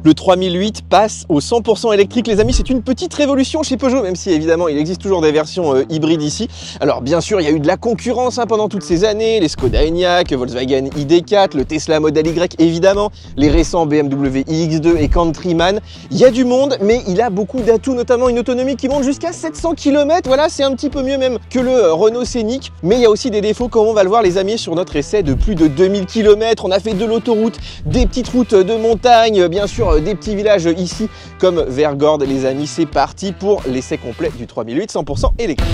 Le 3008 passe au 100% électrique, les amis, c'est une petite révolution chez Peugeot, même si évidemment il existe toujours des versions hybrides ici. Alors bien sûr, il y a eu de la concurrence pendant toutes ces années, les Skoda Enyaq, Volkswagen ID4, le Tesla Model Y évidemment, les récents BMW iX2 et Countryman. Il y a du monde, mais il a beaucoup d'atouts, notamment une autonomie qui monte jusqu'à 700 km, voilà, c'est un petit peu mieux même que le Renault Scénic. Mais il y a aussi des défauts, comme on va le voir les amis, sur notre essai de plus de 2000 km. On a fait de l'autoroute, des petites routes de montagne, bien sûr, des petits villages ici comme Vergorde, les amis. C'est parti pour l'essai complet du 3008 100% électrique.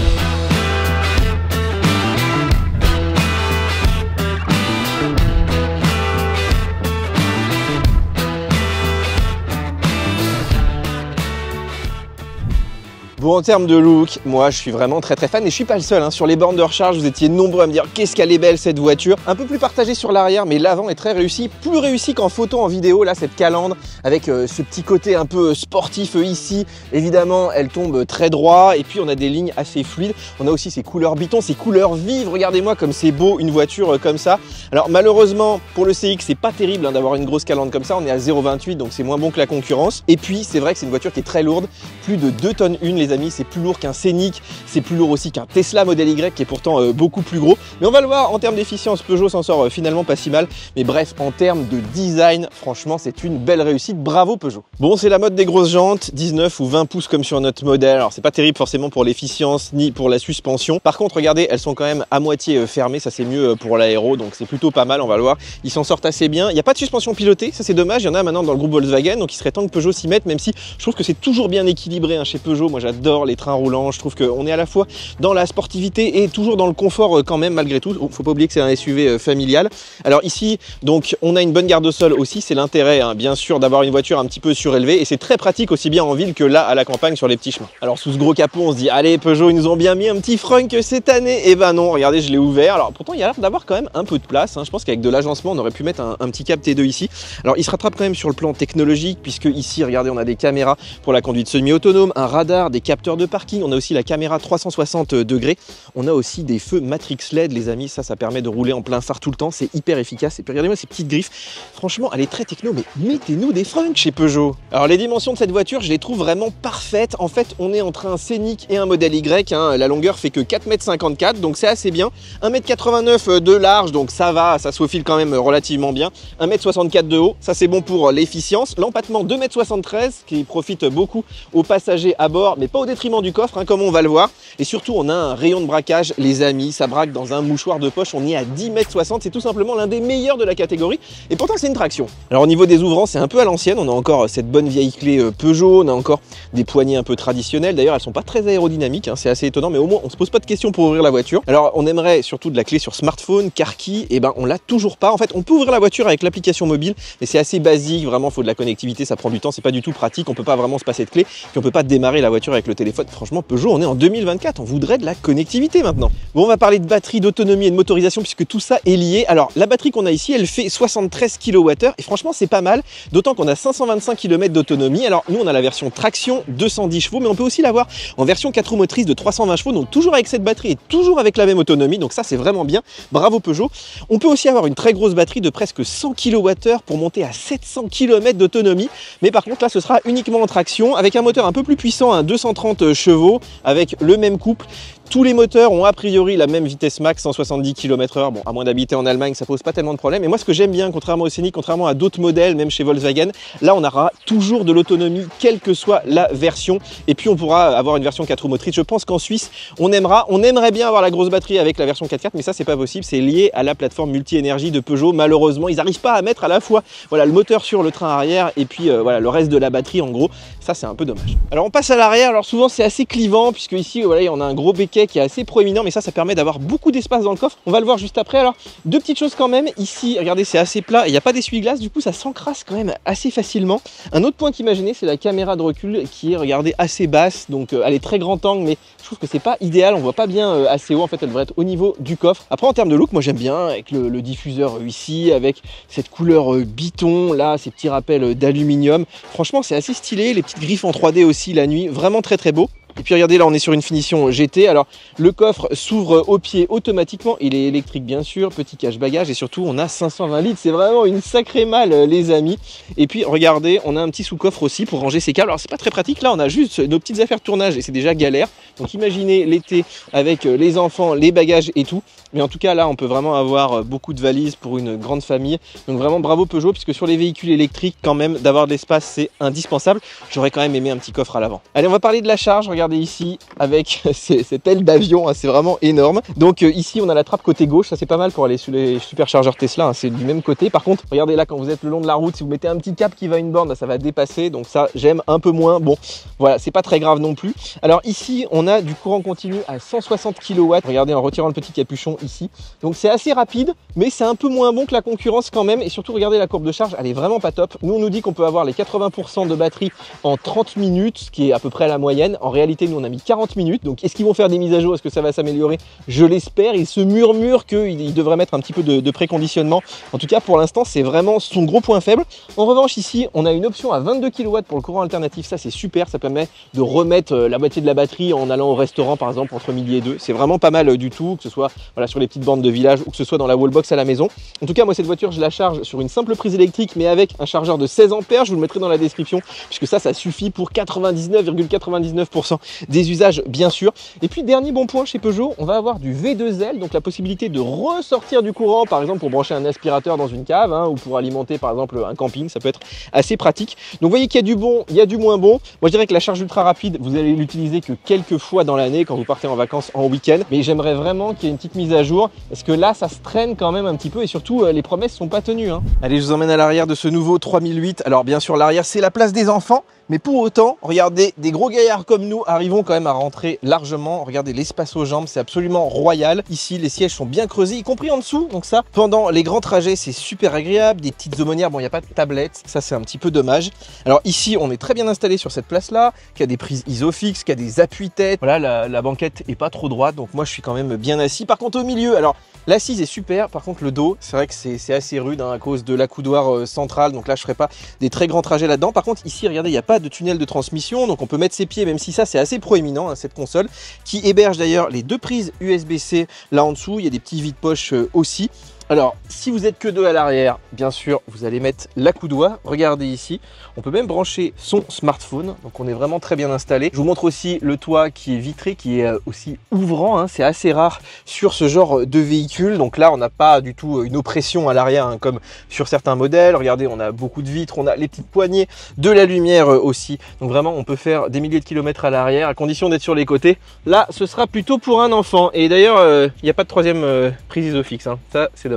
Bon, en termes de look, moi je suis vraiment très fan et je suis pas le seul, hein. Sur les bornes de recharge, vous étiez nombreux à me dire qu'est-ce qu'elle est belle cette voiture. Un peu plus partagée sur l'arrière, mais l'avant est très réussi, plus réussi qu'en photo, en vidéo. Là, cette calandre avec ce petit côté un peu sportif ici, évidemment, elle tombe très droit et puis on a des lignes assez fluides. On a aussi ces couleurs biton, ces couleurs vives. Regardez-moi comme c'est beau une voiture comme ça. Alors malheureusement pour le CX, c'est pas terrible d'avoir une grosse calandre comme ça. On est à 0,28, donc c'est moins bon que la concurrence. Et puis c'est vrai que c'est une voiture qui est très lourde, plus de 2 tonnes 1, les amis. C'est plus lourd qu'un Scénic, c'est plus lourd aussi qu'un Tesla Model Y qui est pourtant beaucoup plus gros. Mais on va le voir, en termes d'efficience, Peugeot s'en sort finalement pas si mal. Mais bref, en termes de design, franchement, c'est une belle réussite. Bravo Peugeot. Bon, c'est la mode des grosses jantes, 19 ou 20 pouces comme sur notre modèle. Alors, c'est pas terrible forcément pour l'efficience ni pour la suspension. Par contre, regardez, elles sont quand même à moitié fermées. Ça, c'est mieux pour l'aéro, donc c'est plutôt pas mal. On va le voir. Ils s'en sortent assez bien. Il n'y a pas de suspension pilotée, ça c'est dommage. Il y en a maintenant dans le groupe Volkswagen, donc il serait temps que Peugeot s'y mette, même si je trouve que c'est toujours bien équilibré chez Peugeot. Moi, j'adore les trains roulants. Je trouve qu'on est à la fois dans la sportivité et toujours dans le confort quand même malgré tout. Faut pas oublier que c'est un SUV familial. Alors ici, donc on a une bonne garde au sol aussi. C'est l'intérêt, hein, bien sûr, d'avoir une voiture un petit peu surélevée et c'est très pratique aussi bien en ville que là à la campagne sur les petits chemins. Alors sous ce gros capot, on se dit allez Peugeot, ils nous ont bien mis un petit frunk cette année. Et ben non, regardez, je l'ai ouvert. Alors pourtant il y a l'air d'avoir quand même un peu de place, hein. Je pense qu'avec de l'agencement, on aurait pu mettre un petit cap T2 ici. Alors il se rattrape quand même sur le plan technologique puisque ici, regardez, on a des caméras pour la conduite semi-autonome, un radar, des capteurs de parking. On a aussi la caméra 360 degrés. On a aussi des feux Matrix LED, les amis. Ça permet de rouler en plein phare tout le temps. C'est hyper efficace. Et puis regardez-moi ces petites griffes. Franchement, elle est très techno, mais mettez-nous des frunks chez Peugeot. Alors les dimensions de cette voiture, je les trouve vraiment parfaites. En fait, on est entre un Scénic et un Model Y, hein. La longueur fait que 4,54 m, donc c'est assez bien. 1,89 m de large, donc ça va, ça se faufile quand même relativement bien. 1,64 m de haut, ça c'est bon pour l'efficience. L'empattement 2,73 m, qui profite beaucoup aux passagers à bord, mais pas au détriment du coffre, hein, comme on va le voir. Et surtout, on a un rayon de braquage, les amis. Ça braque dans un mouchoir de poche. On est à 10,60 m. C'est tout simplement l'un des meilleurs de la catégorie. Et pourtant, c'est une traction. Alors, au niveau des ouvrants, c'est un peu à l'ancienne. On a encore cette bonne vieille clé Peugeot. On a encore des poignées un peu traditionnelles. D'ailleurs, elles sont pas très aérodynamiques, hein. C'est assez étonnant, mais au moins, on se pose pas de questions pour ouvrir la voiture. Alors, on aimerait surtout de la clé sur smartphone, car key. Et ben, on l'a toujours pas. En fait, on peut ouvrir la voiture avec l'application mobile, mais c'est assez basique. Vraiment, il faut de la connectivité. Ça prend du temps. C'est pas du tout pratique. On peut pas vraiment se passer de clé. Puis, on peut pas démarrer la voiture avec le téléphone. Franchement, Peugeot, on est en 2024. On voudrait de la connectivité maintenant. Bon, on va parler de batterie, d'autonomie et de motorisation puisque tout ça est lié. Alors, la batterie qu'on a ici, elle fait 73 kWh et franchement, c'est pas mal. D'autant qu'on a 525 km d'autonomie. Alors, nous, on a la version traction 210 chevaux, mais on peut aussi l'avoir en version 4 roues motrices de 320 chevaux. Donc, toujours avec cette batterie et toujours avec la même autonomie. Donc, ça, c'est vraiment bien. Bravo Peugeot. On peut aussi avoir une très grosse batterie de presque 100 kWh pour monter à 700 km d'autonomie. Mais par contre, là, ce sera uniquement en traction avec un moteur un peu plus puissant, un 230 chevaux avec le même couple. Tous les moteurs ont a priori la même vitesse max, 170 km/h. Bon, à moins d'habiter en Allemagne, ça pose pas tellement de problème. Et moi, ce que j'aime bien, contrairement au Scénic, contrairement à d'autres modèles, même chez Volkswagen, là, on aura toujours de l'autonomie, quelle que soit la version. Et puis, on pourra avoir une version 4 roues motrices. Je pense qu'en Suisse, on aimerait bien avoir la grosse batterie avec la version 4x4, mais ça, c'est pas possible. C'est lié à la plateforme multi-énergie de Peugeot. Malheureusement, ils n'arrivent pas à mettre à la fois, voilà, le moteur sur le train arrière et puis voilà, le reste de la batterie, en gros. Ça, c'est un peu dommage. Alors, on passe à l'arrière. Alors, souvent, c'est assez clivant, puisque ici, voilà, on a un gros becquet qui est assez proéminent, mais ça permet d'avoir beaucoup d'espace dans le coffre. On va le voir juste après. Alors, deux petites choses quand même. Ici, regardez, c'est assez plat et il n'y a pas d'essuie-glace. Du coup, ça s'encrasse quand même assez facilement. Un autre point qu'imaginer, c'est la caméra de recul qui est, regardez, assez basse. Donc, elle est très grand angle, mais je trouve que c'est pas idéal. On voit pas bien assez haut. En fait, elle devrait être au niveau du coffre. Après, en termes de look, moi, j'aime bien avec le diffuseur ici, avec cette couleur biton, là, ces petits rappels d'aluminium. Franchement, c'est assez stylé. Les petites griffes en 3D aussi la nuit. Vraiment très, très beau. Et puis regardez, là on est sur une finition GT. Alors le coffre s'ouvre au pied automatiquement, il est électrique bien sûr, petit cache-bagages et surtout on a 520 litres, c'est vraiment une sacrée malle les amis. Et puis regardez, on a un petit sous-coffre aussi pour ranger ses câbles. Alors c'est pas très pratique, là on a juste nos petites affaires de tournage et c'est déjà galère. Donc imaginez l'été avec les enfants, les bagages et tout. Mais en tout cas là on peut vraiment avoir beaucoup de valises pour une grande famille. Donc vraiment bravo Peugeot, puisque sur les véhicules électriques quand même d'avoir de l'espace c'est indispensable. J'aurais quand même aimé un petit coffre à l'avant. Allez, on va parler de la charge. Regardez ici avec cette aile d'avion, hein, c'est vraiment énorme. Donc ici on a la trappe côté gauche, ça c'est pas mal pour aller sur les superchargeurs Tesla, hein, c'est du même côté. Par contre regardez là, quand vous êtes le long de la route, si vous mettez un petit câble qui va à une borne, ça va dépasser, donc ça j'aime un peu moins. Bon voilà, c'est pas très grave non plus. Alors ici on a du courant continu à 160 kW. Regardez en retirant le petit capuchon ici, donc c'est assez rapide mais c'est un peu moins bon que la concurrence quand même. Et surtout regardez la courbe de charge, elle est vraiment pas top. Nous on nous dit qu'on peut avoir les 80% de batterie en 30 minutes, ce qui est à peu près la moyenne. En réalité nous on a mis 40 minutes, donc est-ce qu'ils vont faire des mises à jour, est-ce que ça va s'améliorer? Je l'espère. Il se murmure qu'il devrait mettre un petit peu de préconditionnement. En tout cas pour l'instant c'est vraiment son gros point faible. En revanche ici on a une option à 22 kW pour le courant alternatif, ça c'est super, ça permet de remettre la moitié de la batterie en allant au restaurant par exemple entre midi et 2. C'est vraiment pas mal du tout, que ce soit voilà, sur les petites bornes de village ou que ce soit dans la wallbox à la maison. En tout cas moi cette voiture je la charge sur une simple prise électrique mais avec un chargeur de 16 ampères, je vous le mettrai dans la description puisque ça suffit pour 99,99% des usages bien sûr. Et puis dernier bon point chez Peugeot, on va avoir du V2L, donc la possibilité de ressortir du courant par exemple pour brancher un aspirateur dans une cave, hein, ou pour alimenter par exemple un camping, ça peut être assez pratique. Donc vous voyez qu'il y a du bon, il y a du moins bon. Moi je dirais que la charge ultra rapide, vous allez l'utiliser que quelques fois dans l'année quand vous partez en vacances en week-end, mais j'aimerais vraiment qu'il y ait une petite mise à jour parce que là ça se traîne quand même un petit peu et surtout les promesses sont pas tenues, hein. Allez, je vous emmène à l'arrière de ce nouveau 3008. Alors bien sûr l'arrière c'est la place des enfants, mais pour autant, regardez, des gros gaillards comme nous arrivons quand même à rentrer largement. Regardez l'espace aux jambes, c'est absolument royal. Ici, les sièges sont bien creusés, y compris en dessous. Donc ça, pendant les grands trajets, c'est super agréable. Des petites aumônières, bon, il n'y a pas de tablette, ça c'est un petit peu dommage. Alors ici, on est très bien installé sur cette place-là, qui a des prises isofix, qui a des appuis-têtes. Voilà, la banquette est pas trop droite, donc moi je suis quand même bien assis. Par contre, au milieu, alors l'assise est super. Par contre, le dos, c'est vrai que c'est assez rude, hein, à cause de l'accoudoir central. Donc là, je ferai pas des très grands trajets là-dedans. Par contre, ici, regardez, il n'y a pas de tunnel de transmission, donc on peut mettre ses pieds, même si ça c'est assez proéminent, hein, cette console qui héberge d'ailleurs les deux prises USB-C là en dessous. Il y a des petits vides-poches aussi. Alors, si vous êtes que deux à l'arrière, bien sûr, vous allez mettre l'accoudoir. Regardez ici, on peut même brancher son smartphone. Donc, on est vraiment très bien installé. Je vous montre aussi le toit qui est vitré, qui est aussi ouvrant, hein. C'est assez rare sur ce genre de véhicule. Donc là, on n'a pas du tout une oppression à l'arrière, hein, comme sur certains modèles. Regardez, on a beaucoup de vitres, on a les petites poignées de la lumière aussi. Donc vraiment, on peut faire des milliers de kilomètres à l'arrière, à condition d'être sur les côtés. Là, ce sera plutôt pour un enfant. Et d'ailleurs, il n'y a pas de troisième prise isofix, hein. Ça, c'est dommage.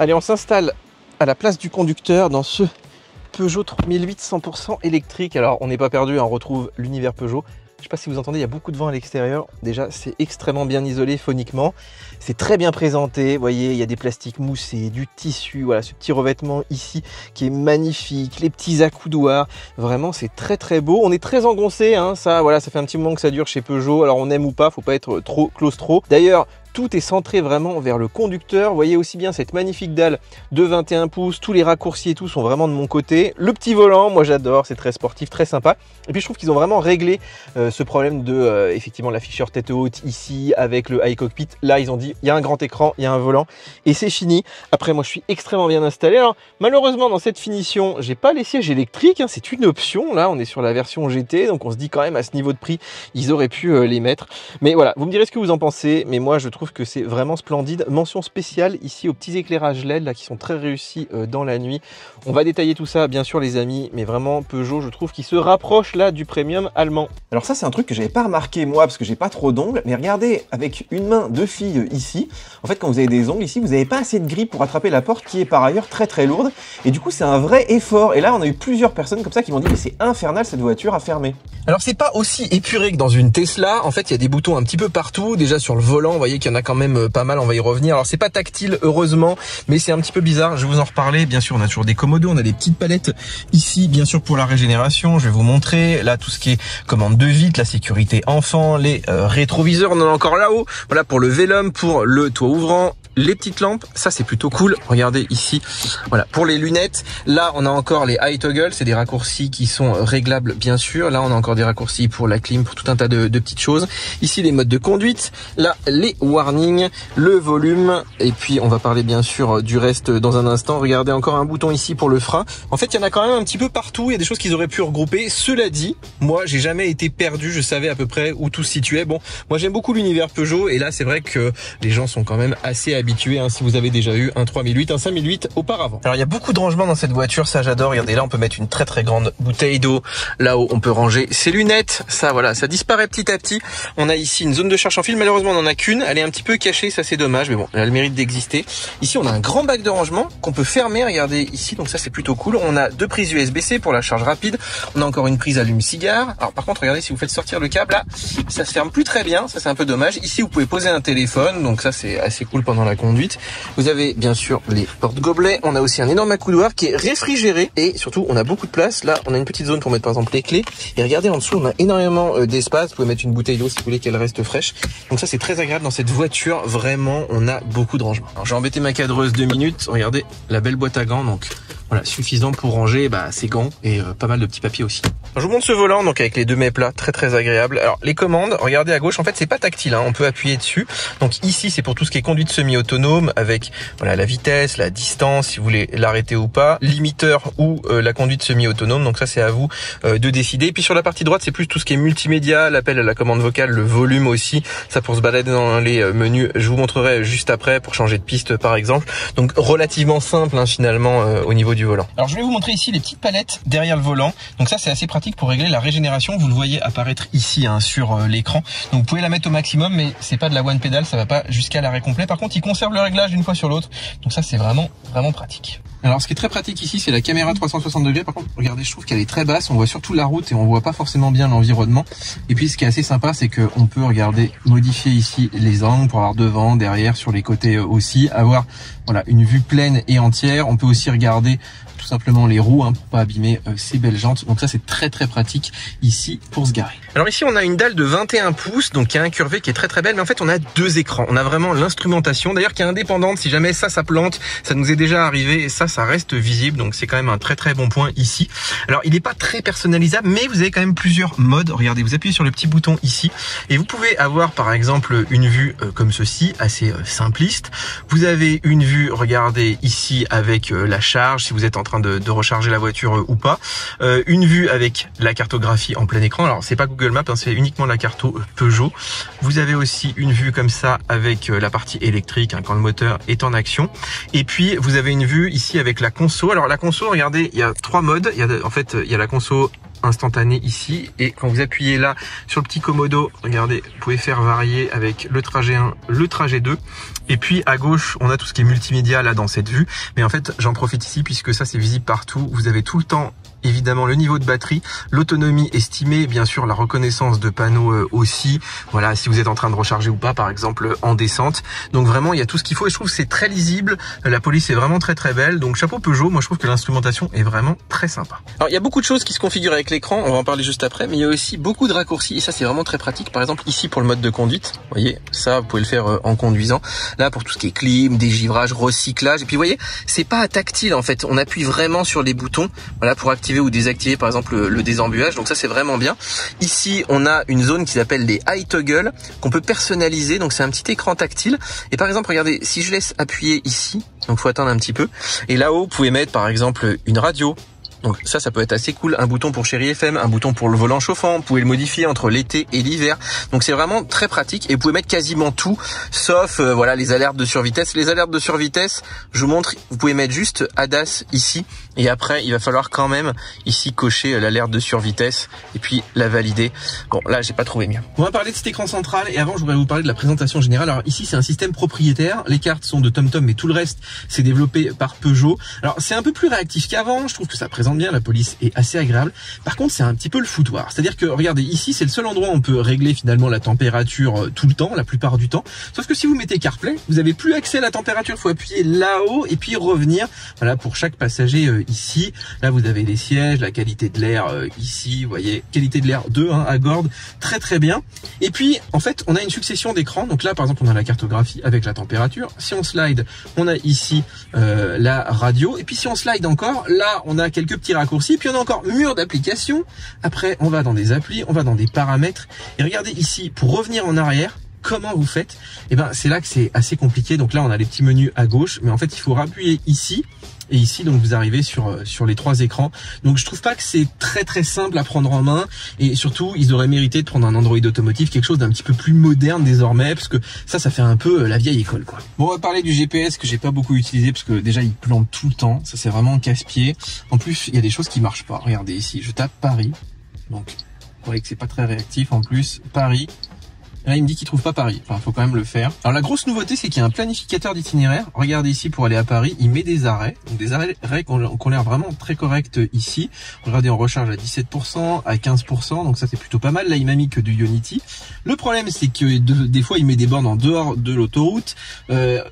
Allez, on s'installe à la place du conducteur dans ce Peugeot 3008 100% électrique. Alors, on n'est pas perdu, hein, on retrouve l'univers Peugeot. Je ne sais pas si vous entendez, il y a beaucoup de vent à l'extérieur. Déjà, c'est extrêmement bien isolé phoniquement. C'est très bien présenté. Vous voyez, il y a des plastiques moussés, du tissu. Voilà, ce petit revêtement ici qui est magnifique. Les petits accoudoirs. Vraiment, c'est très très beau. On est très engoncé, hein. Ça, voilà, ça fait un petit moment que ça dure chez Peugeot. Alors, on aime ou pas, faut pas être trop claustro. D'ailleurs, tout est centré vraiment vers le conducteur. Vous voyez aussi bien cette magnifique dalle de 21 pouces. Tous les raccourcis et tout sont vraiment de mon côté. Le petit volant, moi j'adore, c'est très sportif, très sympa. Et puis je trouve qu'ils ont vraiment réglé ce problème de effectivement l'afficheur tête haute ici avec le iCockpit. Là, ils ont dit, il y a un grand écran, il y a un volant et c'est fini. Après, moi je suis extrêmement bien installé. Alors malheureusement, dans cette finition, j'ai pas les sièges électriques, hein. C'est une option. Là, on est sur la version GT. Donc on se dit quand même à ce niveau de prix, ils auraient pu les mettre. Mais voilà, vous me direz ce que vous en pensez. Mais moi, je trouve que c'est vraiment splendide. Mention spéciale ici aux petits éclairages LED là qui sont très réussis dans la nuit. On va détailler tout ça bien sûr les amis, mais vraiment Peugeot je trouve qu'il se rapproche là du premium allemand. Alors ça c'est un truc que j'avais pas remarqué moi parce que j'ai pas trop d'ongles, mais regardez avec une main de fille ici, en fait quand vous avez des ongles ici vous n'avez pas assez de grip pour attraper la porte qui est par ailleurs très très lourde et du coup c'est un vrai effort. Et là on a eu plusieurs personnes comme ça qui m'ont dit mais c'est infernal cette voiture à fermer. Alors c'est pas aussi épuré que dans une Tesla, en fait il y a des boutons un petit peu partout, déjà sur le volant vous voyez qu'il y en a quand même pas mal, on va y revenir. Alors c'est pas tactile heureusement, mais c'est un petit peu bizarre, je vais vous en reparler. Bien sûr on a toujours des commodos, on a des petites palettes ici bien sûr pour la régénération, je vais vous montrer là tout ce qui est commande de vitre, la sécurité enfant, les rétroviseurs, on en a encore là-haut, voilà pour le Vélum, pour le toit ouvrant, les petites lampes, ça c'est plutôt cool. Regardez ici, voilà, pour les lunettes, là on a encore les high toggle, c'est des raccourcis qui sont réglables bien sûr. Là on a encore des raccourcis pour la clim, pour tout un tas de petites choses. Ici les modes de conduite, là les warnings, le volume, et puis on va parler bien sûr du reste dans un instant. Regardez encore un bouton ici pour le frein. En fait il y en a quand même un petit peu partout, il y a des choses qu'ils auraient pu regrouper. Cela dit, moi j'ai jamais été perdu, je savais à peu près où tout se situait. Bon, moi j'aime beaucoup l'univers Peugeot, et là c'est vrai que les gens sont quand même assez habitués, hein, si vous avez déjà eu un 3008, un 5008 auparavant. Alors il y a beaucoup de rangements dans cette voiture, ça j'adore. Regardez, là on peut mettre une très très grande bouteille d'eau, là-haut on peut ranger ses lunettes, ça voilà, ça disparaît petit à petit. On a ici une zone de charge en fil, malheureusement on en a qu'une, elle est un petit peu cachée, ça c'est dommage, mais bon, elle a le mérite d'exister. Ici on a un grand bac de rangement qu'on peut fermer, regardez ici, donc ça c'est plutôt cool. On a deux prises USB-C pour la charge rapide, on a encore une prise allume-cigare. Alors par contre regardez, si vous faites sortir le câble là, ça se ferme plus très bien, ça c'est un peu dommage. Ici vous pouvez poser un téléphone, donc ça c'est assez cool pendant la conduite. Vous avez bien sûr les porte-gobelets, on a aussi un énorme accoudoir qui est réfrigéré, et surtout on a beaucoup de place. Là on a une petite zone pour mettre par exemple les clés, et regardez en dessous on a énormément d'espace, vous pouvez mettre une bouteille d'eau si vous voulez qu'elle reste fraîche. Donc ça c'est très agréable dans cette voiture, vraiment on a beaucoup de rangement. Alors j'ai embêté ma cadreuse 2 minutes, regardez la belle boîte à gants, donc voilà, suffisant pour ranger ses gants et pas mal de petits papiers aussi. Alors, je vous montre ce volant donc avec les deux mets plats, très très agréable. Alors les commandes, regardez à gauche, en fait c'est pas tactile, hein, on peut appuyer dessus. Donc ici c'est pour tout ce qui est conduite semi-autonome avec voilà la vitesse, la distance, si vous voulez l'arrêter ou pas, limiteur ou la conduite semi-autonome. Donc ça c'est à vous de décider. Et puis sur la partie droite c'est plus tout ce qui est multimédia, l'appel à la commande vocale, le volume aussi, ça pour se balader dans les menus. Je vous montrerai juste après pour changer de piste par exemple. Donc relativement simple hein, finalement au niveau du volant. Alors je vais vous montrer ici les petites palettes derrière le volant. Donc ça c'est assez pratique pour régler la régénération. Vous le voyez apparaître ici hein, sur l'écran. Donc vous pouvez la mettre au maximum, mais c'est pas de la one pédale, ça va pas jusqu'à l'arrêt complet. Par contre il conserve le réglage d'une fois sur l'autre. Donc ça c'est vraiment pratique. Alors ce qui est très pratique ici c'est la caméra 360 degrés. Par contre regardez, je trouve qu'elle est très basse, on voit surtout la route et on voit pas forcément bien l'environnement. Et puis ce qui est assez sympa c'est que on peut regarder, modifier ici les angles pour avoir devant, derrière, sur les côtés aussi, avoir voilà une vue pleine et entière. On peut aussi regarder tout simplement les roues hein, pour pas abîmer ces belles jantes. Donc ça c'est très pratique ici pour se garer. Alors ici on a une dalle de 21 pouces donc qui est incurvée, qui est très belle, mais en fait on a deux écrans. On a vraiment l'instrumentation d'ailleurs qui est indépendante, si jamais ça plante, ça nous est déjà arrivé, et ça reste visible, donc c'est quand même un très bon point ici. Alors il n'est pas très personnalisable, mais vous avez quand même plusieurs modes. Regardez, vous appuyez sur le petit bouton ici et vous pouvez avoir par exemple une vue comme ceci, assez simpliste. Vous avez une vue, regardez ici avec la charge, si vous êtes en train de recharger la voiture ou pas. Une vue avec la cartographie en plein écran. Alors c'est pas Google Maps, hein, c'est uniquement la carte Peugeot. Vous avez aussi une vue comme ça avec la partie électrique hein, quand le moteur est en action. Et puis vous avez une vue ici avec la conso. Alors la conso, regardez, il y a trois modes. Il y a la conso instantané ici, et quand vous appuyez là sur le petit commodo, regardez, vous pouvez faire varier avec le trajet 1, le trajet 2, et puis à gauche on a tout ce qui est multimédia là dans cette vue, mais en fait j'en profite ici puisque ça c'est visible partout. Vous avez tout le temps évidemment le niveau de batterie, l'autonomie estimée, bien sûr la reconnaissance de panneaux aussi, voilà si vous êtes en train de recharger ou pas par exemple en descente. Donc vraiment il y a tout ce qu'il faut et je trouve que c'est très lisible, la police est vraiment très belle, donc chapeau Peugeot. Moi je trouve que l'instrumentation est vraiment très sympa. Alors il y a beaucoup de choses qui se configurent avec l'écran, on va en parler juste après, mais il y a aussi beaucoup de raccourcis et ça c'est vraiment très pratique. Par exemple ici pour le mode de conduite, vous voyez ça vous pouvez le faire en conduisant, là pour tout ce qui est clim, dégivrage, recyclage, et puis vous voyez c'est pas tactile en fait, on appuie vraiment sur les boutons voilà pour activer ou désactiver par exemple le désembuage, donc ça c'est vraiment bien. Ici on a une zone qui s'appelle les high toggle qu'on peut personnaliser, donc c'est un petit écran tactile, et par exemple regardez si je laisse appuyer ici, donc faut attendre un petit peu, et là-haut vous pouvez mettre par exemple une radio. Donc ça peut être assez cool, un bouton pour Chéri FM, un bouton pour le volant chauffant, vous pouvez le modifier entre l'été et l'hiver. Donc c'est vraiment très pratique et vous pouvez mettre quasiment tout, sauf voilà les alertes de survitesse. Les alertes de survitesse, je vous montre, vous pouvez mettre juste ADAS ici et après il va falloir quand même ici cocher l'alerte de survitesse et puis la valider. Bon là j'ai pas trouvé mieux. On va parler de cet écran central et avant je voudrais vous parler de la présentation générale. Alors ici c'est un système propriétaire, les cartes sont de TomTom mais tout le reste c'est développé par Peugeot. Alors c'est un peu plus réactif qu'avant, je trouve que ça présente bien, la police est assez agréable. Par contre c'est un petit peu le foutoir, c'est-à-dire que regardez ici c'est le seul endroit où on peut régler finalement la température tout le temps, la plupart du temps, sauf que si vous mettez CarPlay vous avez plus accès à la température, il faut appuyer là-haut et puis revenir voilà pour chaque passager ici. Là, vous avez les sièges, la qualité de l'air ici, vous voyez, qualité de l'air 2 hein, à Gord, très très bien. Et puis, en fait, on a une succession d'écrans. Donc là, par exemple, on a la cartographie avec la température. Si on slide, on a ici la radio. Et puis, si on slide encore, là, on a quelques petits raccourcis. Puis, on a encore mur d'application. Après, on va dans des applis, on va dans des paramètres. Et regardez ici, pour revenir en arrière, comment vous faites? Et ben, c'est là que c'est assez compliqué. Donc là, on a les petits menus à gauche. Mais en fait, il faut appuyer ici. Et ici, donc, vous arrivez sur les 3 écrans. Donc, je trouve pas que c'est très très simple à prendre en main. Et surtout, ils auraient mérité de prendre un Android automotive, quelque chose d'un petit peu plus moderne désormais, parce que ça fait un peu la vieille école, quoi. Bon, on va parler du GPS que j'ai pas beaucoup utilisé, parce que déjà, il plante tout le temps. Ça, c'est vraiment casse-pied. En plus, il y a des choses qui marchent pas. Regardez ici, je tape Paris. Donc, vous voyez que c'est pas très réactif. En plus, Paris. Là, il me dit qu'il trouve pas Paris. Enfin, faut quand même le faire. Alors, la grosse nouveauté, c'est qu'il y a un planificateur d'itinéraire. Regardez ici, pour aller à Paris, il met des arrêts. Donc, des arrêts qui ont l'air vraiment très corrects ici. Regardez, on recharge à 17%, à 15%. Donc, ça, c'est plutôt pas mal. Là, il m'a mis que du Ionity. Le problème, c'est que des fois, il met des bornes en dehors de l'autoroute.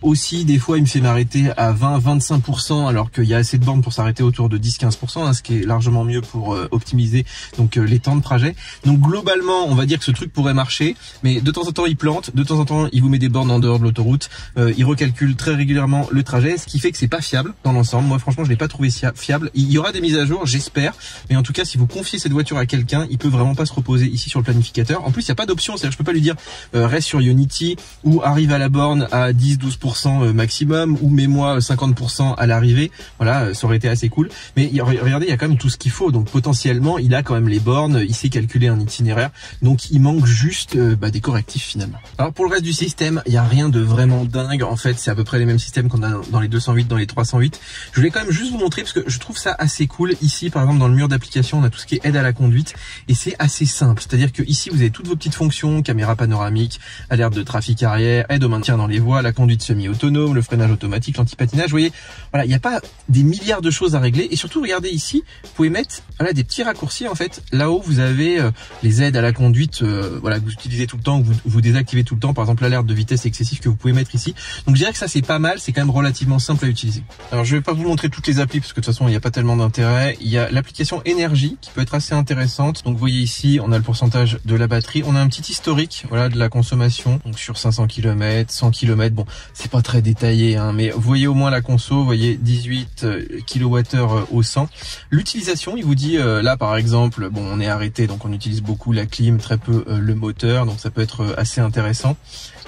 Aussi, des fois, il me fait m'arrêter à 20-25%, alors qu'il y a assez de bornes pour s'arrêter autour de 10-15%, hein, ce qui est largement mieux pour optimiser donc les temps de trajet. Donc, globalement, on va dire que ce truc pourrait marcher, mais de temps en temps il plante, de temps en temps il vous met des bornes en dehors de l'autoroute, il recalcule très régulièrement le trajet, ce qui fait que c'est pas fiable dans l'ensemble. Moi franchement je l'ai pas trouvé fiable. Il y aura des mises à jour, j'espère, mais en tout cas si vous confiez cette voiture à quelqu'un, il peut vraiment pas se reposer ici sur le planificateur. En plus il n'y a pas d'option, c'est-à-dire je peux pas lui dire reste sur Ionity ou arrive à la borne à 10-12% maximum ou mets-moi 50% à l'arrivée. Voilà, ça aurait été assez cool. Mais regardez, il y a quand même tout ce qu'il faut, donc potentiellement il a quand même les bornes, il sait calculer un itinéraire, donc il manque juste des correctifs finalement. Alors pour le reste du système, il n'y a rien de vraiment dingue. En fait, c'est à peu près les mêmes systèmes qu'on a dans les 208, dans les 308. Je voulais quand même juste vous montrer parce que je trouve ça assez cool. Ici, par exemple, dans le mur d'application, on a tout ce qui est aide à la conduite et c'est assez simple. C'est-à-dire que ici, vous avez toutes vos petites fonctions, caméra panoramique, alerte de trafic arrière, aide au maintien dans les voies, la conduite semi-autonome, le freinage automatique, l'anti-patinage. Vous voyez, voilà, il n'y a pas des milliards de choses à régler. Et surtout, regardez ici, vous pouvez mettre des petits raccourcis. En fait, là-haut, vous avez les aides à la conduite, que vous utilisez tout le temps, que vous désactivez tout le temps, par exemple l'alerte de vitesse excessive que vous pouvez mettre ici. Donc je dirais que ça c'est pas mal, c'est quand même relativement simple à utiliser. Alors je vais pas vous montrer toutes les applis parce que de toute façon il n'y a pas tellement d'intérêt. Il y a l'application énergie qui peut être assez intéressante. Donc vous voyez ici on a le pourcentage de la batterie, on a un petit historique de la consommation, donc sur 500 km, 100 km, bon c'est pas très détaillé hein, mais vous voyez au moins la conso, vous voyez 18 kWh au 100. L'utilisation, il vous dit là par exemple, bon on est arrêté donc on utilise beaucoup la clim, très peu le moteur, donc ça peut être assez intéressant.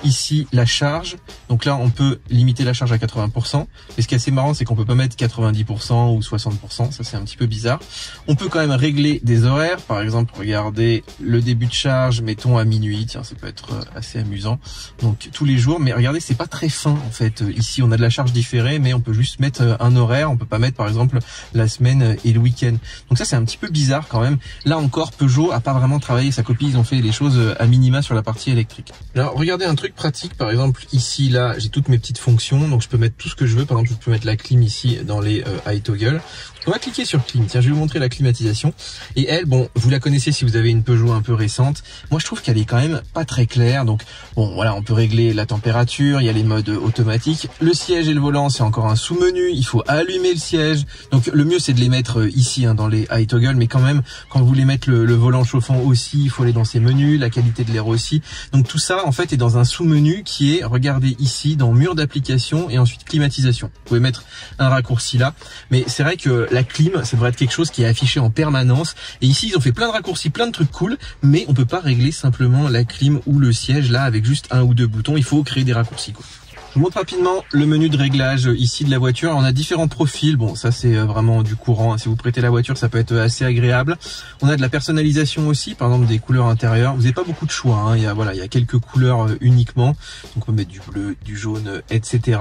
Ici la charge, donc là on peut limiter la charge à 80%, mais ce qui est assez marrant c'est qu'on peut pas mettre 90% ou 60%, ça c'est un petit peu bizarre. On peut quand même régler des horaires, par exemple regardez le début de charge, mettons à minuit, tiens ça peut être assez amusant, donc tous les jours, mais regardez c'est pas très fin en fait. Ici on a de la charge différée, mais on peut juste mettre un horaire, on peut pas mettre par exemple la semaine et le week-end, donc ça c'est un petit peu bizarre quand même. Là encore Peugeot a pas vraiment travaillé sa copie, ils ont fait les choses à minima sur la partie électrique. Alors regardez un truc pratique, par exemple ici là j'ai toutes mes petites fonctions, donc je peux mettre tout ce que je veux. Par exemple je peux mettre la clim ici dans les iToggle. On va cliquer sur clim, tiens je vais vous montrer la climatisation, et elle, bon vous la connaissez si vous avez une Peugeot un peu récente. Moi je trouve qu'elle est quand même pas très claire, donc bon voilà, on peut régler la température, il y a les modes automatiques, le siège et le volant c'est encore un sous-menu, il faut allumer le siège, donc le mieux c'est de les mettre ici dans les iToggle, mais quand même quand vous voulez mettre le volant chauffant aussi, il faut aller dans ces menus, la qualité de l'air aussi, donc tout ça en fait est dans un sous-menu qui est, regardez ici, dans mur d'application et ensuite climatisation. Vous pouvez mettre un raccourci là, mais c'est vrai que la clim, ça devrait être quelque chose qui est affiché en permanence. Et ici, ils ont fait plein de raccourcis, plein de trucs cool, mais on peut pas régler simplement la clim ou le siège là avec juste un ou deux boutons. Il faut créer des raccourcis, quoi. Je vous montre rapidement le menu de réglage ici de la voiture. On a différents profils. Bon, ça c'est vraiment du courant. Si vous prêtez la voiture, ça peut être assez agréable. On a de la personnalisation aussi, par exemple des couleurs intérieures. Vous n'avez pas beaucoup de choix, hein. Il y a quelques couleurs uniquement. Donc on peut mettre du bleu, du jaune, etc.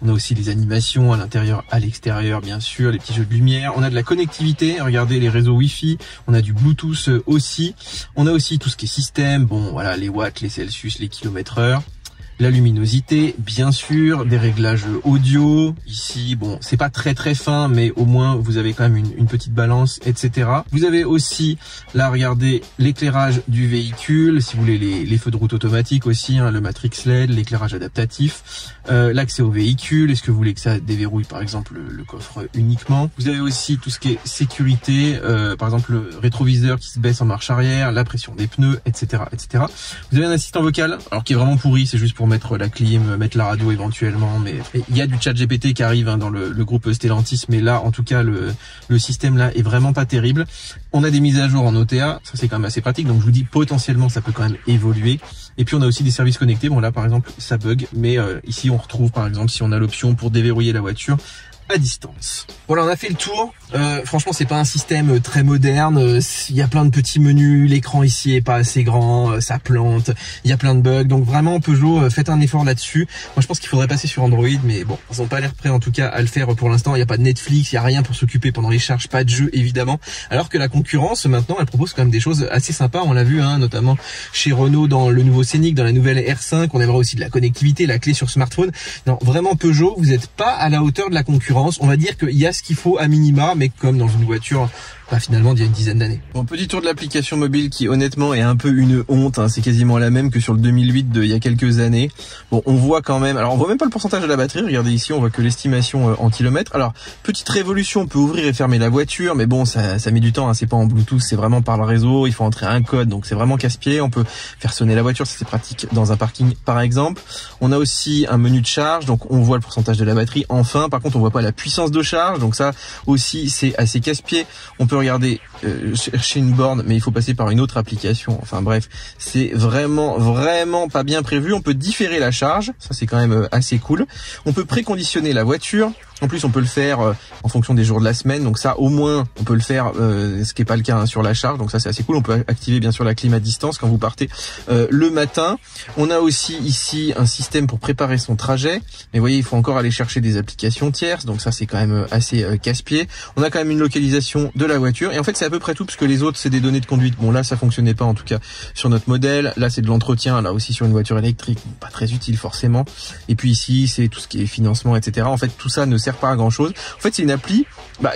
On a aussi les animations à l'intérieur, à l'extérieur, bien sûr, les petits jeux de lumière. On a de la connectivité. Regardez les réseaux Wi-Fi. On a du Bluetooth aussi. On a aussi tout ce qui est système. Bon, voilà, les watts, les Celsius, les kilomètres/heure. la luminosité, bien sûr, des réglages audio. Ici, bon, c'est pas très fin, mais au moins vous avez quand même une petite balance, etc. Vous avez aussi, là, regardez, l'éclairage du véhicule, si vous voulez les feux de route automatiques aussi, hein, le Matrix LED, l'éclairage adaptatif, l'accès au véhicule, est-ce que vous voulez que ça déverrouille par exemple le coffre uniquement. Vous avez aussi tout ce qui est sécurité, par exemple le rétroviseur qui se baisse en marche arrière, la pression des pneus, etc. etc. Vous avez un assistant vocal, alors qui est vraiment pourri, c'est juste pour mettre la clim, mettre la radio éventuellement, mais il y a du chat GPT qui arrive hein, dans le groupe Stellantis, mais là en tout cas le système là est vraiment pas terrible. On a des mises à jour en OTA, ça c'est quand même assez pratique, donc je vous dis potentiellement ça peut quand même évoluer. Et puis on a aussi des services connectés, bon là par exemple ça bug, mais ici on retrouve par exemple si on a l'option pour déverrouiller la voiture à distance. Voilà, on a fait le tour. Franchement, c'est pas un système très moderne. Il y a plein de petits menus. L'écran ici est pas assez grand. Ça plante. Il y a plein de bugs. Donc vraiment, Peugeot, faites un effort là-dessus. Moi, je pense qu'il faudrait passer sur Android, mais bon, ils ont pas l'air prêts en tout cas à le faire pour l'instant. Il n'y a pas de Netflix, il y a rien pour s'occuper pendant les charges, pas de jeu évidemment. Alors que la concurrence, maintenant, elle propose quand même des choses assez sympas. On l'a vu, hein, notamment chez Renault dans le nouveau Scénic, dans la nouvelle R5. On aimerait aussi de la connectivité, la clé sur smartphone. Non, vraiment, Peugeot, vous n'êtes pas à la hauteur de la concurrence. On va dire qu'il y a ce qu'il faut à minima, mais comme dans une voiture finalement d'il y a une dizaine d'années. Bon, petit tour de l'application mobile qui honnêtement est un peu une honte, hein. C'est quasiment la même que sur le 2008 d'il y a quelques années. Bon, on voit quand même, alors on voit même pas le pourcentage de la batterie, regardez ici, on voit que l'estimation en kilomètres. Alors, petite révolution, on peut ouvrir et fermer la voiture, mais bon, ça met du temps, hein. C'est pas en Bluetooth, c'est vraiment par le réseau, il faut entrer un code, donc c'est vraiment casse-pied. On peut faire sonner la voiture, ça c'est pratique dans un parking par exemple. On a aussi un menu de charge, donc on voit le pourcentage de la batterie, enfin, par contre on voit pas la puissance de charge, donc ça aussi c'est assez casse-pied. On peut regarder chercher une borne, mais il faut passer par une autre application. Enfin bref, c'est vraiment pas bien prévu. On peut différer la charge, ça c'est quand même assez cool. On peut préconditionner la voiture. En plus, on peut le faire en fonction des jours de la semaine. Donc ça, au moins, on peut le faire, ce qui n'est pas le cas hein, sur la charge. Donc ça, c'est assez cool. On peut activer bien sûr la clim à distance quand vous partez le matin. On a aussi ici un système pour préparer son trajet. Mais vous voyez, il faut encore aller chercher des applications tierces. Donc ça, c'est quand même assez casse-pied. On a quand même une localisation de la voiture. Et en fait, c'est à peu près tout, parce que les autres, c'est des données de conduite. Bon, là, ça fonctionnait pas en tout cas sur notre modèle. Là, c'est de l'entretien. Là aussi, sur une voiture électrique, bon, pas très utile forcément. Et puis ici, c'est tout ce qui est financement, etc. En fait, tout ça ne sert pas à grand chose. En fait, c'est une appli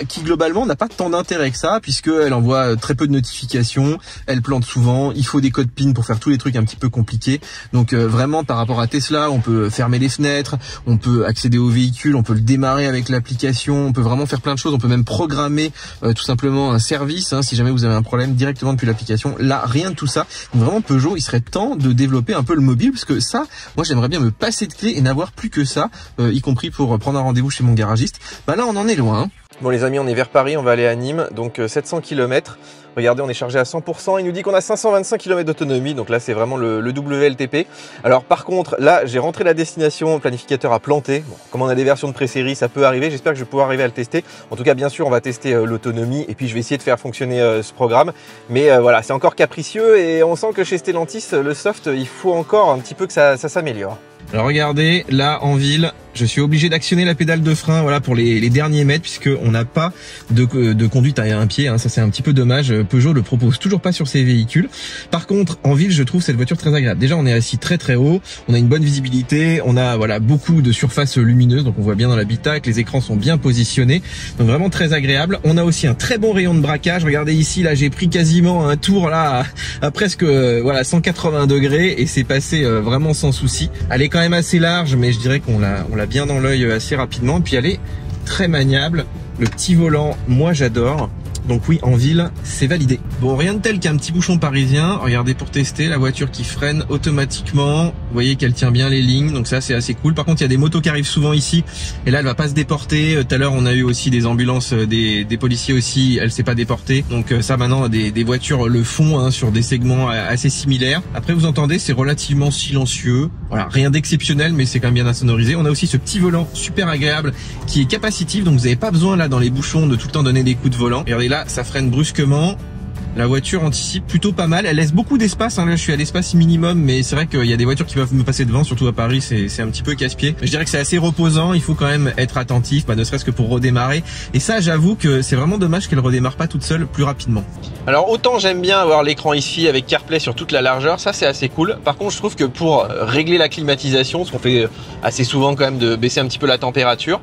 qui globalement n'a pas tant d'intérêt que ça, puisque elle envoie très peu de notifications, elle plante souvent, il faut des codes PIN pour faire tous les trucs un petit peu compliqués. Donc vraiment, par rapport à Tesla, on peut fermer les fenêtres, on peut accéder au véhicule, on peut le démarrer avec l'application, on peut vraiment faire plein de choses, on peut même programmer tout simplement un service hein, si jamais vous avez un problème directement depuis l'application. Là, rien de tout ça. Donc vraiment, Peugeot, il serait temps de développer un peu le mobile, parce que ça, moi j'aimerais bien me passer de clé et n'avoir plus que ça, y compris pour prendre un rendez-vous chez mon garagiste. Là, on en est loin. Hein. Bon les amis, on est vers Paris, on va aller à Nîmes, donc 700 km. Regardez, on est chargé à 100%, il nous dit qu'on a 525 km d'autonomie, donc là c'est vraiment le WLTP. Alors par contre, là j'ai rentré la destination, le planificateur a planté. Bon, comme on a des versions de pré-série, ça peut arriver, j'espère que je vais pouvoir arriver à le tester. En tout cas, bien sûr, on va tester l'autonomie et puis je vais essayer de faire fonctionner ce programme. Mais voilà, c'est encore capricieux et on sent que chez Stellantis, le soft, il faut encore un petit peu que ça s'améliore. Alors regardez, là en ville, je suis obligé d'actionner la pédale de frein, voilà, pour les derniers mètres, puisque on n'a pas de conduite à un pied, hein, ça c'est un petit peu dommage. Peugeot le propose toujours pas sur ses véhicules. Par contre, en ville, je trouve cette voiture très agréable. Déjà, on est assis très haut, on a une bonne visibilité, on a voilà beaucoup de surface lumineuse, donc on voit bien dans l'habitacle, les écrans sont bien positionnés, donc vraiment très agréable. On a aussi un très bon rayon de braquage. Regardez ici, là j'ai pris quasiment un tour là à presque voilà 180 degrés et c'est passé vraiment sans souci. Elle est quand même assez large, mais je dirais qu'on l'a bien dans l'œil assez rapidement. Puis elle est très maniable. Le petit volant, moi j'adore. Donc oui, en ville, c'est validé. Bon, rien de tel qu'un petit bouchon parisien. Regardez pour tester, la voiture qui freine automatiquement. Vous voyez qu'elle tient bien les lignes, donc ça c'est assez cool. Par contre, il y a des motos qui arrivent souvent ici. Et là, elle va pas se déporter. Tout à l'heure, on a eu aussi des ambulances, des policiers aussi. Elle s'est pas déportée. Donc ça, maintenant, des voitures le font hein, sur des segments assez similaires. Après, vous entendez, c'est relativement silencieux. Voilà, rien d'exceptionnel, mais c'est quand même bien insonorisé. On a aussi ce petit volant super agréable qui est capacitif. Donc vous n'avez pas besoin là dans les bouchons de tout le temps donner des coups de volant. Regardez là, ça freine brusquement. La voiture anticipe plutôt pas mal. Elle laisse beaucoup d'espace. Hein. Là, je suis à l'espace minimum, mais c'est vrai qu'il y a des voitures qui peuvent me passer devant, surtout à Paris, c'est un petit peu casse-pied. Je dirais que c'est assez reposant. Il faut quand même être attentif, ne serait-ce que pour redémarrer. Et ça, j'avoue que c'est vraiment dommage qu'elle redémarre pas toute seule plus rapidement. Alors autant j'aime bien avoir l'écran ici avec CarPlay sur toute la largeur, ça c'est assez cool. Par contre, je trouve que pour régler la climatisation, ce qu'on fait assez souvent quand même de baisser un petit peu la température,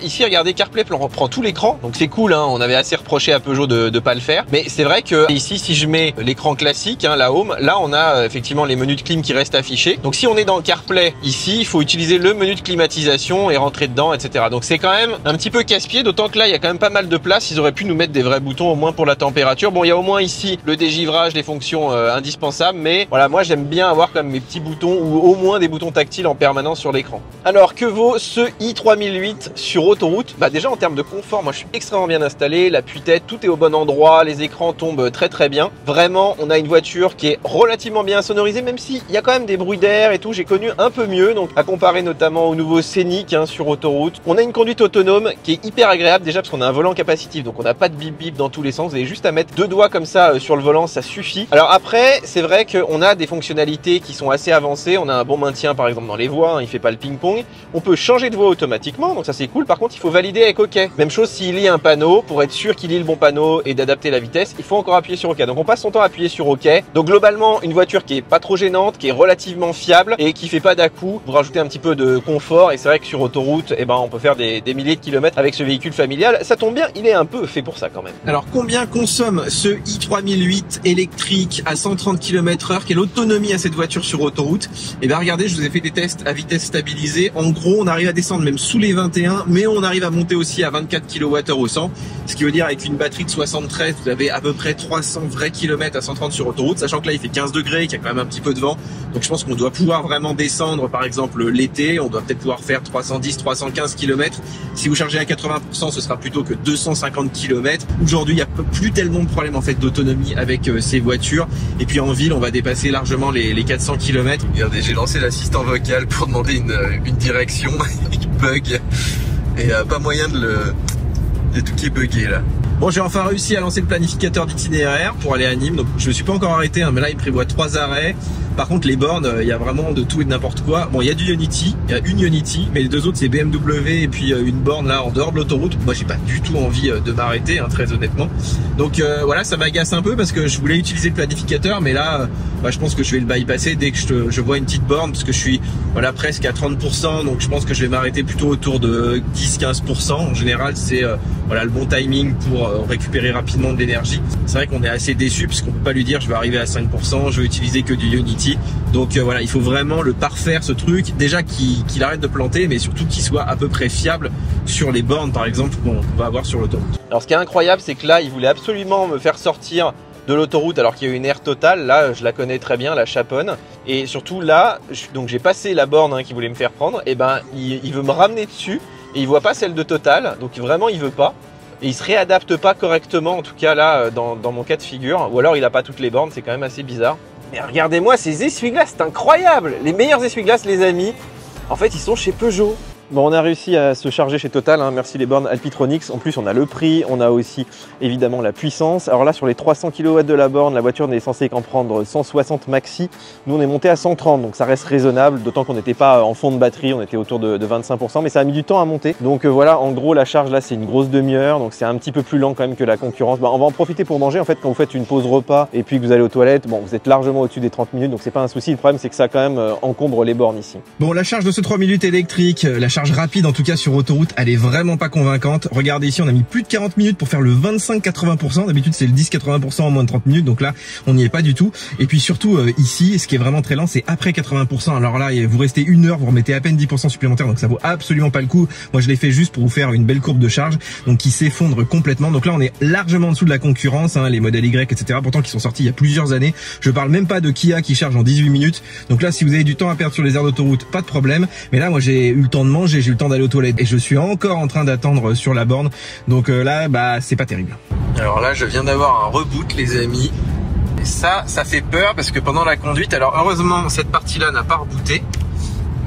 ici regardez, CarPlay prend tout l'écran, donc c'est cool. Hein. On avait assez reproché à Peugeot de pas le faire, mais c'est vrai que ici, si je mets l'écran classique, hein, la Home, là on a effectivement les menus de clim qui restent affichés. Donc si on est dans le CarPlay ici, il faut utiliser le menu de climatisation et rentrer dedans, etc. Donc c'est quand même un petit peu casse-pied, d'autant que là il y a quand même pas mal de place. Ils auraient pu nous mettre des vrais boutons au moins pour la température. Bon, il y a au moins ici le dégivrage, les fonctions indispensables, mais voilà, moi j'aime bien avoir quand même mes petits boutons ou au moins des boutons tactiles en permanence sur l'écran. Alors que vaut ce i3008 sur autoroute? Déjà en termes de confort, moi je suis extrêmement bien installé, l'appui-tête, tout est au bon endroit, les écrans tombent très bien. Vraiment, on a une voiture qui est relativement bien sonorisée, même s'il y a quand même des bruits d'air et tout. J'ai connu un peu mieux, donc à comparer notamment au nouveau Scénic sur autoroute. On a une conduite autonome qui est hyper agréable déjà parce qu'on a un volant capacitif, donc on n'a pas de bip bip dans tous les sens. Vous avez juste à mettre 2 doigts comme ça sur le volant, ça suffit. Alors après, c'est vrai qu'on a des fonctionnalités qui sont assez avancées. On a un bon maintien par exemple dans les voies, hein, il fait pas le ping-pong. On peut changer de voie automatiquement, donc ça c'est cool. Par contre, il faut valider avec OK. Même chose s'il lit un panneau, pour être sûr qu'il lit le bon panneau et d'adapter la vitesse, il faut encore appuyer sur OK. Donc on passe son temps à appuyer sur OK. Donc globalement, une voiture qui est pas trop gênante, qui est relativement fiable et qui fait pas d'à-coups pour rajouter un petit peu de confort. Et c'est vrai que sur autoroute, on peut faire des milliers de kilomètres avec ce véhicule familial. Ça tombe bien, il est un peu fait pour ça quand même. Alors combien consomme ce i3008 électrique à 130 km/h? Quelle autonomie a cette voiture sur autoroute? Regardez, je vous ai fait des tests à vitesse stabilisée. En gros, on arrive à descendre même sous les 21, mais on arrive à monter aussi à 24 kWh au 100. Ce qui veut dire avec une batterie de 73, vous avez à peu près 300 vrais kilomètres à 130 sur autoroute, sachant que là il fait 15 degrés, qu'il y a quand même un petit peu de vent. Donc je pense qu'on doit pouvoir vraiment descendre, par exemple l'été, on doit peut-être pouvoir faire 310, 315 km. Si vous chargez à 80%, ce sera plutôt que 250 km. Aujourd'hui, il n'y a plus tellement de problèmes en fait d'autonomie avec ces voitures. Et puis en ville, on va dépasser largement les 400 km. Regardez, j'ai lancé l'assistant vocal pour demander une direction, il bug. Et pas moyen de tout qui est bugué là. Bon, j'ai enfin réussi à lancer le planificateur d'itinéraire pour aller à Nîmes. Donc je me suis pas encore arrêté, mais là il prévoit 3 arrêts. Par contre les bornes, il y a vraiment de tout et de n'importe quoi. Bon, il y a du Ionity, il y a une Ionity, mais les 2 autres c'est BMW et puis une borne là en dehors de l'autoroute. Moi j'ai pas du tout envie de m'arrêter, très honnêtement. Donc voilà, ça m'agace un peu parce que je voulais utiliser le planificateur, mais là je pense que je vais le bypasser dès que je vois une petite borne, parce que je suis presque à 30%, donc je pense que je vais m'arrêter plutôt autour de 10-15%. En général c'est le bon timing pour récupérer rapidement de l'énergie. C'est vrai qu'on est assez déçu puisqu'on peut pas lui dire je vais arriver à 5%, je vais utiliser que du Ionity. Donc il faut vraiment le parfaire ce truc, déjà qu'il arrête de planter, mais surtout qu'il soit à peu près fiable sur les bornes par exemple qu'on va avoir sur l'autoroute. Alors ce qui est incroyable, c'est que là il voulait absolument me faire sortir de l'autoroute alors qu'il y a une aire totale. Là je la connais très bien, la Chaponne, et surtout là donc j'ai passé la borne qu'il voulait me faire prendre, et il veut me ramener dessus et il voit pas celle de Total, donc vraiment il veut pas. Et il se réadapte pas correctement, en tout cas là, dans mon cas de figure. Ou alors il a pas toutes les bornes, c'est quand même assez bizarre. Mais regardez-moi ces essuie-glaces, c'est incroyable! Les meilleurs essuie-glaces, les amis, en fait, ils sont chez Peugeot. Bon, on a réussi à se charger chez Total, merci les bornes Alpitronics. En plus, on a le prix, on a aussi évidemment la puissance. Alors là, sur les 300 kW de la borne, la voiture n'est censée qu'en prendre 160 maxi. Nous, on est monté à 130, donc ça reste raisonnable, d'autant qu'on n'était pas en fond de batterie, on était autour de 25%, mais ça a mis du temps à monter. Donc voilà, en gros, la charge là, c'est une grosse demi-heure, donc c'est un petit peu plus lent quand même que la concurrence. On va en profiter pour manger, en fait, quand vous faites une pause repas et puis que vous allez aux toilettes, vous êtes largement au-dessus des 30 minutes, donc c'est pas un souci. Le problème, c'est que ça quand même encombre les bornes ici. Bon, la charge de ce 3 minutes électrique, la charge rapide en tout cas sur autoroute, elle est vraiment pas convaincante. Regardez ici, on a mis plus de 40 minutes pour faire le 25-80%. D'habitude c'est le 10-80% en moins de 30 minutes, donc là on n'y est pas du tout. Et puis surtout ici, ce qui est vraiment très lent, c'est après 80%. Alors là vous restez 1 heure, vous remettez à peine 10% supplémentaire, donc ça vaut absolument pas le coup. Moi je l'ai fait juste pour vous faire une belle courbe de charge, donc qui s'effondre complètement. Donc là on est largement en dessous de la concurrence, les modèles Y, etc. Pourtant qui sont sortis il y a plusieurs années. Je parle même pas de Kia qui charge en 18 minutes. Donc là si vous avez du temps à perdre sur les aires d'autoroute, pas de problème. Mais là moi j'ai eu le temps de manger, j'ai eu le temps d'aller aux toilettes et je suis encore en train d'attendre sur la borne. Donc là c'est pas terrible. Alors là je viens d'avoir un reboot les amis. Et ça fait peur parce que pendant la conduite, alors heureusement cette partie là n'a pas rebooté,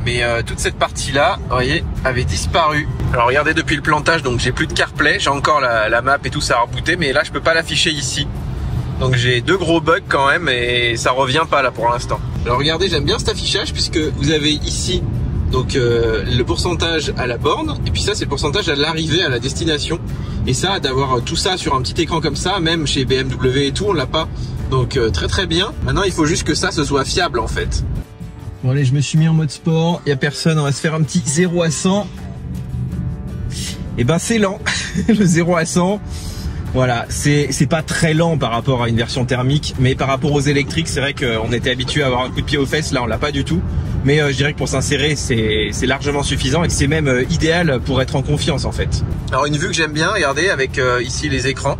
mais toute cette partie là, vous voyez, avait disparu. Alors regardez, depuis le plantage, donc j'ai plus de CarPlay, j'ai encore la map et tout, ça a rebooté, mais là je peux pas l'afficher ici. Donc j'ai 2 gros bugs quand même et ça revient pas là pour l'instant. Alors regardez, j'aime bien cet affichage puisque vous avez ici donc le pourcentage à la borne et puis ça c'est le pourcentage à l'arrivée, à la destination. Et ça, d'avoir tout ça sur un petit écran comme ça, même chez BMW et tout, on l'a pas. Donc très bien. Maintenant il faut juste que ça ce soit fiable en fait. Bon allez, je me suis mis en mode sport, il n'y a personne, on va se faire un petit 0 à 100. Et ben c'est lent, le 0 à 100. Voilà, c'est pas très lent par rapport à une version thermique, mais par rapport aux électriques, c'est vrai qu'on était habitué à avoir un coup de pied aux fesses, là on l'a pas du tout. Mais je dirais que pour s'insérer, c'est largement suffisant et que c'est même idéal pour être en confiance en fait. Alors une vue que j'aime bien, regardez, avec ici les écrans,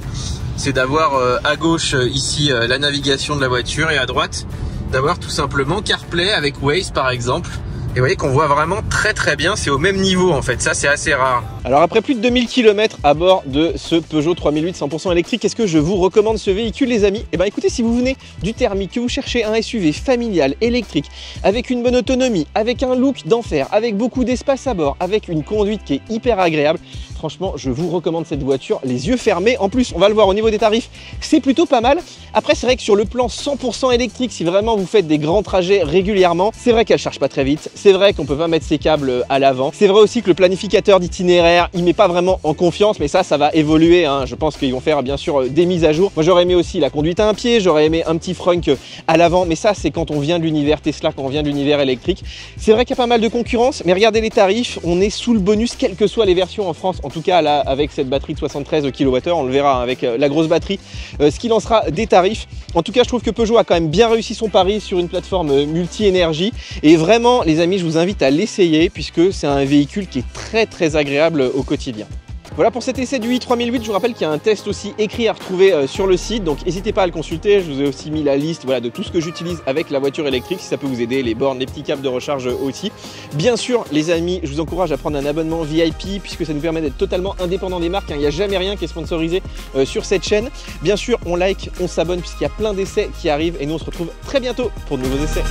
c'est d'avoir à gauche ici la navigation de la voiture et à droite d'avoir tout simplement CarPlay avec Waze par exemple. Et vous voyez qu'on voit vraiment très bien, c'est au même niveau en fait, ça c'est assez rare. Alors après plus de 2000 km à bord de ce Peugeot 3008 100% électrique, est-ce que je vous recommande ce véhicule les amis? Eh bien écoutez, si vous venez du thermique, que vous cherchez un SUV familial, électrique, avec une bonne autonomie, avec un look d'enfer, avec beaucoup d'espace à bord, avec une conduite qui est hyper agréable, franchement je vous recommande cette voiture les yeux fermés. En plus on va le voir au niveau des tarifs, c'est plutôt pas mal. Après c'est vrai que sur le plan 100% électrique, si vraiment vous faites des grands trajets régulièrement, c'est vrai qu'elle charge pas très vite. C'est vrai qu'on peut pas mettre ses câbles à l'avant. C'est vrai aussi que le planificateur d'itinéraire, il met pas vraiment en confiance, mais ça va évoluer. Hein. Je pense qu'ils vont faire bien sûr des mises à jour. Moi j'aurais aimé aussi la conduite à un pied, j'aurais aimé un petit frunk à l'avant, mais ça c'est quand on vient de l'univers Tesla, quand on vient de l'univers électrique. C'est vrai qu'il y a pas mal de concurrence, mais regardez les tarifs, on est sous le bonus, quelles que soient les versions en France. En tout cas là, avec cette batterie de 73 kWh, on le verra hein, avec la grosse batterie, ce qui lancera des tarifs. En tout cas, je trouve que Peugeot a quand même bien réussi son pari sur une plateforme multi-énergie. Et vraiment, les amis, je vous invite à l'essayer puisque c'est un véhicule qui est très agréable au quotidien. Voilà pour cet essai du i3008, je vous rappelle qu'il y a un test aussi écrit à retrouver sur le site, donc n'hésitez pas à le consulter. Je vous ai aussi mis la liste voilà, de tout ce que j'utilise avec la voiture électrique, si ça peut vous aider, les bornes, les petits câbles de recharge aussi. Bien sûr les amis, je vous encourage à prendre un abonnement VIP puisque ça nous permet d'être totalement indépendant des marques, hein. Il n'y a jamais rien qui est sponsorisé sur cette chaîne. Bien sûr on like, on s'abonne puisqu'il y a plein d'essais qui arrivent et nous on se retrouve très bientôt pour de nouveaux essais.